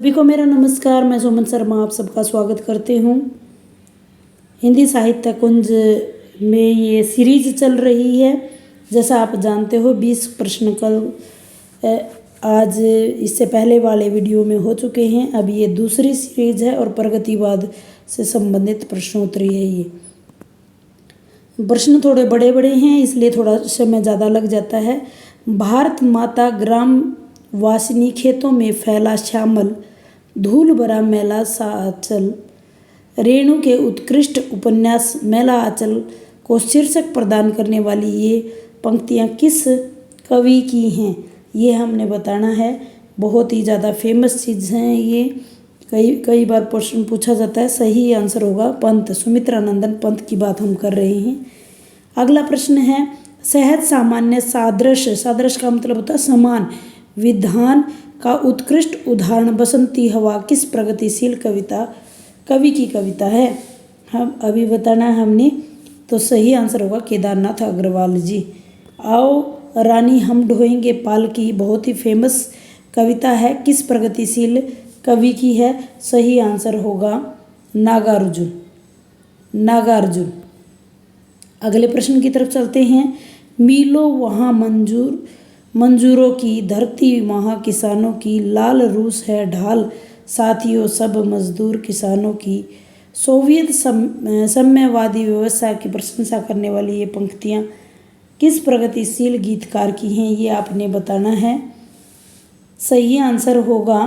सभी को मेरा नमस्कार। मैं सुमन शर्मा आप सबका स्वागत करती हूँ। हिंदी साहित्य कुंज में ये सीरीज चल रही है। जैसा आप जानते हो 20 प्रश्न कल आज इससे पहले वाले वीडियो में हो चुके हैं। अब ये दूसरी सीरीज है और प्रगतिवाद से संबंधित प्रश्नोत्तरी है। ये प्रश्न थोड़े बड़े बड़े हैं इसलिए थोड़ा समय ज़्यादा लग जाता है। भारत माता ग्राम वासिनी खेतों में फैला श्यामल धूल भरा मैला सा आंचल, रेणु के उत्कृष्ट उपन्यास मैला आंचल को शीर्षक प्रदान करने वाली ये पंक्तियाँ किस कवि की हैं, ये हमने बताना है। बहुत ही ज़्यादा फेमस चीज़ हैं ये। कई बार प्रश्न पूछा जाता है। सही आंसर होगा पंत, सुमित्रानंदन पंत की बात हम कर रहे हैं। अगला प्रश्न है सहज सामान्य सादृश, सादृश का मतलब होता है समान, विधान का उत्कृष्ट उदाहरण बसंती हवा किस प्रगतिशील कवि की कविता है। हम अभी बताना है हमने, तो सही आंसर होगा केदारनाथ अग्रवाल जी। आओ रानी हम ढोएंगे पालकी बहुत ही फेमस कविता है, किस प्रगतिशील कवि की है। सही आंसर होगा नागार्जुन, नागार्जुन। अगले प्रश्न की तरफ चलते हैं। मिलो वहाँ मंजूरों की धरती वहाँ किसानों की, लाल रूस है ढाल साथियों सब मजदूर किसानों की। सोवियत साम्यवादी व्यवस्था की प्रशंसा करने वाली ये पंक्तियाँ किस प्रगतिशील गीतकार की हैं, ये आपने बताना है। सही आंसर होगा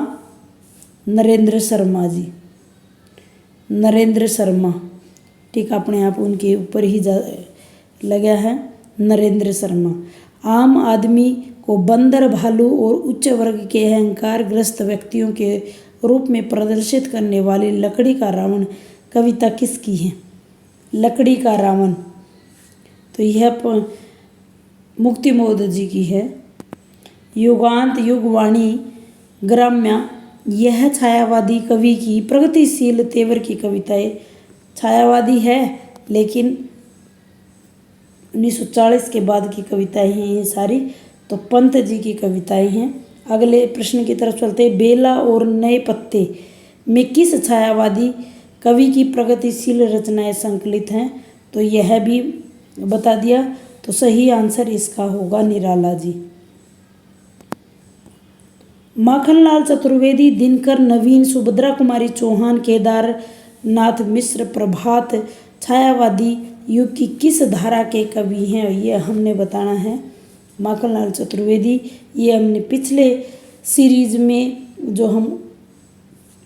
नरेंद्र शर्मा जी, नरेंद्र शर्मा। ठीक, अपने आप उनके ऊपर ही लगा है नरेंद्र शर्मा। आम आदमी को बंदर भालू और उच्च वर्ग के अहंकार ग्रस्त व्यक्तियों के रूप में प्रदर्शित करने वाली लकड़ी का रावण कविता किसकी है। लकड़ी का रावण, तो यह मुक्तिमोद जी की है। युगांत युगवाणी ग्राम्य, यह छायावादी कवि की प्रगतिशील तेवर की कविताएं छायावादी है लेकिन 1940 के बाद की कविताएं हैं ये सारी, तो पंत जी की कविताएं हैं। अगले प्रश्न की तरफ चलते हैं। बेला और नए पत्ते में किस छायावादी कवि की प्रगतिशील रचनाएं संकलित हैं, तो यह भी बता दिया। तो सही आंसर इसका होगा निराला जी। माखनलाल चतुर्वेदी, दिनकर नवीन, सुभद्रा कुमारी चौहान, केदारनाथ मिश्र प्रभात छायावादी युग की किस धारा के कवि हैं, ये हमने बताना है। माखनलाल चतुर्वेदी, ये हमने पिछले सीरीज में जो हम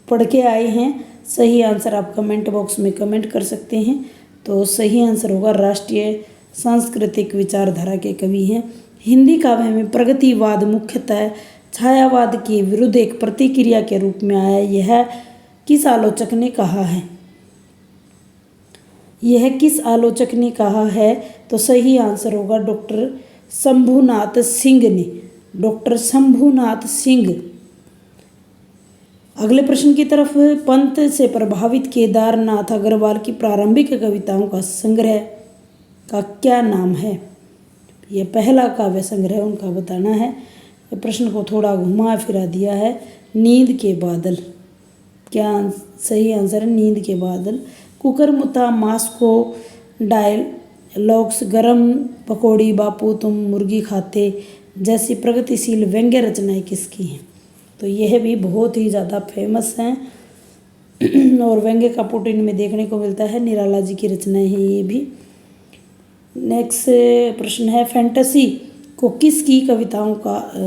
पढ़ के आए हैं। सही आंसर आप कमेंट बॉक्स में कमेंट कर सकते हैं। तो सही आंसर होगा राष्ट्रीय सांस्कृतिक विचारधारा के कवि हैं। हिंदी काव्य में प्रगतिवाद मुख्यतः छायावाद के विरुद्ध एक प्रतिक्रिया के रूप में आया, यह किस आलोचक ने कहा है। यह किस आलोचक ने कहा है, तो सही आंसर होगा डॉक्टर शंभुनाथ सिंह ने, डॉक्टर शंभुनाथ सिंह। अगले प्रश्न की तरफ। पंत से प्रभावित केदारनाथ अग्रवाल की प्रारंभिक कविताओं का संग्रह का क्या नाम है। यह पहला काव्य संग्रह उनका बताना है। प्रश्न को थोड़ा घुमा फिरा दिया है। नींद के बादल, क्या सही आंसर है नींद के बादल। कुकरमुता, मास्को डायलॉग्स, गरम पकौड़ी, बापू तुम मुर्गी खाते जैसी प्रगतिशील व्यंग्य रचनाएं किसकी हैं, तो यह भी बहुत ही ज़्यादा फेमस हैं और व्यंग्य का पुटिन में देखने को मिलता है। निराला जी की रचनाएं हैं ये भी। नेक्स्ट प्रश्न है फैंटेसी को किसकी कविताओं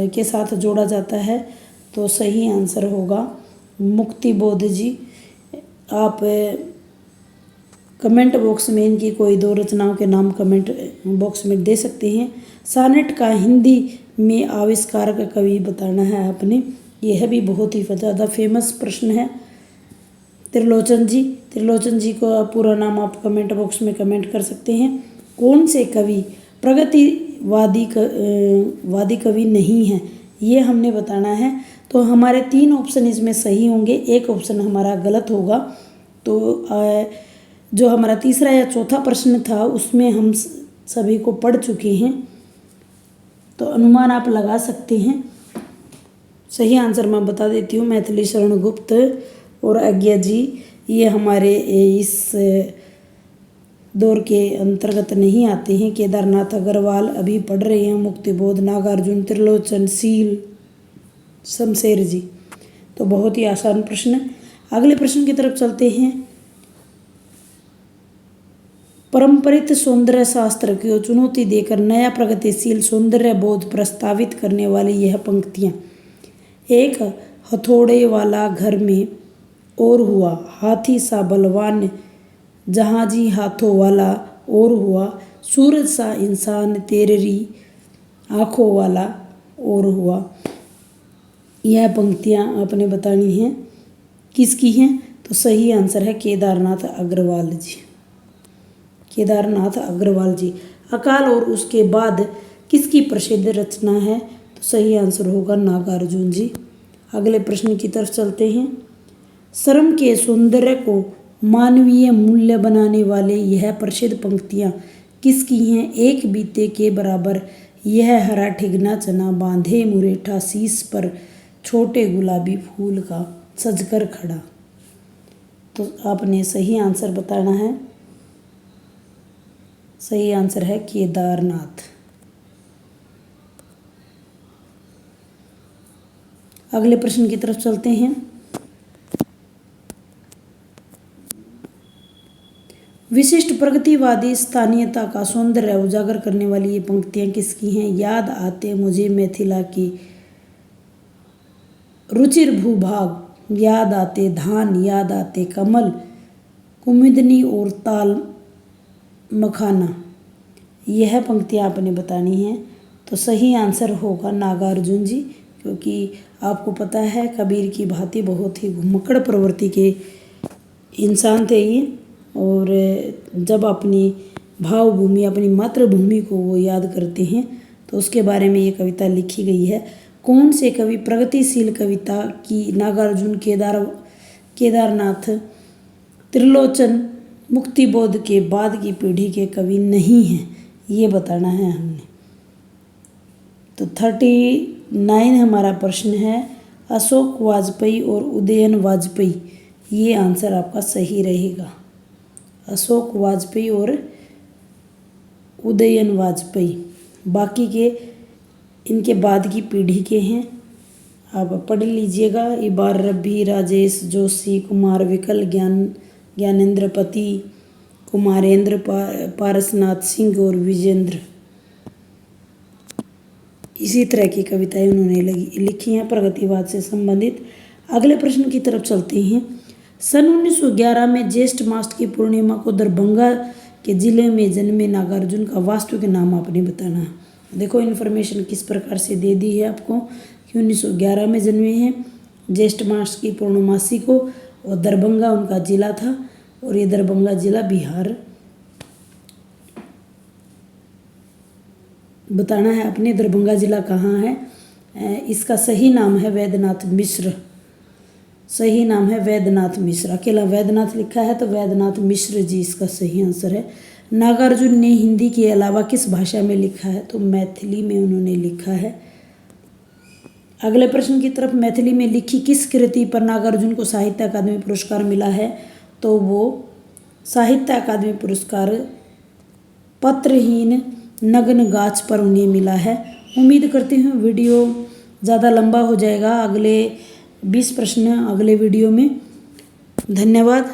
के साथ जोड़ा जाता है, तो सही आंसर होगा मुक्तिबोध जी। आप कमेंट बॉक्स में इनकी कोई दो रचनाओं के नाम कमेंट बॉक्स में दे सकते हैं। सानेट का हिंदी में आविष्कार का कवि बताना है आपने। यह भी बहुत ही ज़्यादा फेमस प्रश्न है। त्रिलोचन जी, त्रिलोचन जी को पूरा नाम आप कमेंट बॉक्स में कमेंट कर सकते हैं। कौन से कवि प्रगतिवादी कवि नहीं हैं, ये हमने बताना है। तो हमारे 3 ऑप्शन इसमें सही होंगे, एक ऑप्शन हमारा गलत होगा। तो जो हमारा तीसरा या चौथा प्रश्न था उसमें हम सभी को पढ़ चुके हैं, तो अनुमान आप लगा सकते हैं। सही आंसर मैं बता देती हूँ, मैथिली शरण गुप्त और आज्ञा जी ये हमारे इस दौर के अंतर्गत नहीं आते हैं। केदारनाथ अग्रवाल अभी पढ़ रहे हैं, मुक्तिबोध, नागार्जुन, त्रिलोचन, सील, शमशेर जी। तो बहुत ही आसान प्रश्न है। अगले प्रश्न की तरफ चलते हैं। पारंपरिक सौंदर्य शास्त्र को चुनौती देकर नया प्रगतिशील सौंदर्य बोध प्रस्तावित करने वाली यह पंक्तियाँ। एक हथौड़े वाला घर में और हुआ, हाथी सा बलवान जहाजी हाथों वाला और हुआ, सूरज सा इंसान तेरी आँखों वाला और हुआ। यह पंक्तियाँ आपने बतानी हैं किसकी हैं। तो सही आंसर है केदारनाथ अग्रवाल जी। केदारनाथ अग्रवाल जी। अकाल और उसके बाद किसकी प्रसिद्ध रचना है। तो सही आंसर होगा नागार्जुन जी। अगले प्रश्न की तरफ चलते हैं। श्रम के सौंदर्य को मानवीय मूल्य बनाने वाले यह प्रसिद्ध पंक्तियाँ किसकी हैं। एक बीते के बराबर यह हरा ठिगना चना, बांधे मुरेठा शीश पर छोटे गुलाबी फूल का सजकर खड़ा। तो आपने सही आंसर बताना है। सही आंसर है केदारनाथ। अगले प्रश्न की तरफ चलते हैं। विशिष्ट प्रगतिवादी स्थानीयता का सौंदर्य उजागर करने वाली ये पंक्तियाँ किसकी हैं। याद आते मुझे मिथिला की रुचिर भूभाग, याद आते धान, याद आते कमल, कुमुदनी और ताल मखाना। यह पंक्तियाँ आपने बतानी हैं। तो सही आंसर होगा नागार्जुन जी, क्योंकि आपको पता है कबीर की भांति बहुत ही घुमक्कड़ प्रवृत्ति के इंसान थे ये, और जब अपनी भावभूमि अपनी मातृभूमि को वो याद करते हैं तो उसके बारे में ये कविता लिखी गई है। कौन से कवि प्रगतिशील कविता की नागार्जुन, केदारनाथ, त्रिलोचन, मुक्तिबोध के बाद की पीढ़ी के कवि नहीं हैं, ये बताना है हमने। तो 39 हमारा प्रश्न है। अशोक वाजपेयी और उदयन वाजपेयी, ये आंसर आपका सही रहेगा। अशोक वाजपेयी और उदयन वाजपेयी, बाकी के इनके बाद की पीढ़ी के हैं। आप पढ़ लीजिएगा। इबार रब्बी, राजेश जोशी, कुमार विकल, ज्ञानेंद्र पति, कुमारेंद्र, पारसनाथ सिंह और विजेंद्र। इसी तरह की कविताएं उन्होंने लिखी हैं प्रगतिवाद से संबंधित। अगले प्रश्न की तरफ चलते हैं। सन 1911 में ज्येष्ठ मास की पूर्णिमा को दरभंगा के जिले में जन्मे नागार्जुन का वास्तविक नाम आपने बताना है। देखो इन्फॉर्मेशन किस प्रकार से दे दी है आपको कि 1911 में जन्मे हैं, ज्येष्ठ मास की पूर्णमासी को, और दरभंगा उनका जिला था, और ये दरभंगा जिला बिहार बताना है आपने। दरभंगा जिला कहाँ है। इसका सही नाम है वैद्यनाथ मिश्र। सही नाम है वैद्यनाथ मिश्र। अकेला वैद्यनाथ लिखा है तो वैद्यनाथ मिश्र जी इसका सही आंसर है। नागार्जुन ने हिंदी के अलावा किस भाषा में लिखा है। तो मैथिली में उन्होंने लिखा है। अगले प्रश्न की तरफ। मैथिली में लिखी किस कृति पर नागार्जुन को साहित्य अकादमी पुरस्कार मिला है। तो वो साहित्य अकादमी पुरस्कार पत्रहीन नग्न गाछ पर उन्हें मिला है। उम्मीद करती हूँ वीडियो ज़्यादा लंबा हो जाएगा। अगले 20 प्रश्न अगले वीडियो में। धन्यवाद।